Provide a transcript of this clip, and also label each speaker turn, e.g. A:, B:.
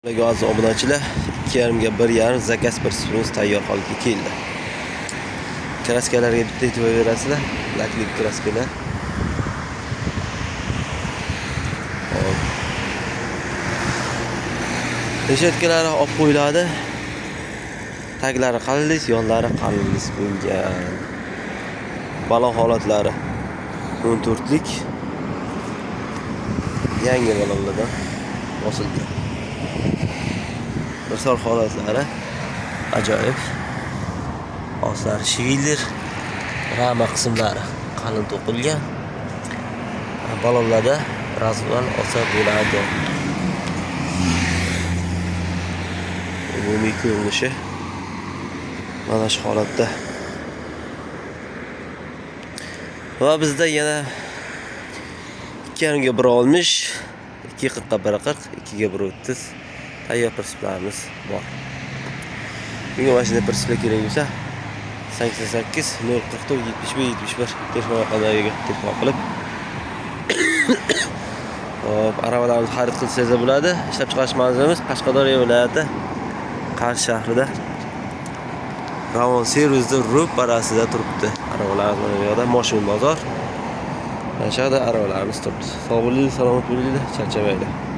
A: Aziz obunachilar, 2,5 ga 1,5 zakaz pritsimiz tayyor holga keldi. Kraskalarga bitta e'tibor berasizlar. Laklik kraskalar. Hop. Reshetkalari olib qo'yiladi. Taglari qalinlik, yonlari qalinlik bo'lgan. Balon holatlari 14lik. Yangi balonlardan bosilgan. Misol holatlari ajoyib. Ostlari shivildir. Rama qismlari qalin to'qilgan. Balonlarda razval olsa bo'ladi. Umumiy ko'rinishi mana shu holatda. Va bizda yana 2,5 ga 1 olmish, 2,40 ga 1,40, 2 ga 1,30 tayyor prinsiplarimiz bor. Bunga mashina prinsiplar kerak bo'lsa 88 044 71 71 telefon raqamlariga telefon qilib hop, arabalarni xarid qilsangiz bo'ladi. Ishlab chiqarish manzilimiz Qashqadaryo viloyati Qarshi shahrida Ravon servisda ro'parasida turibdi. Arabalarimiz mana bu yerda Moshin bozor. Mana shu yerda arabalarimiz turibdi. Sog' bo'ling, salomat bo'ling, charchamaydi.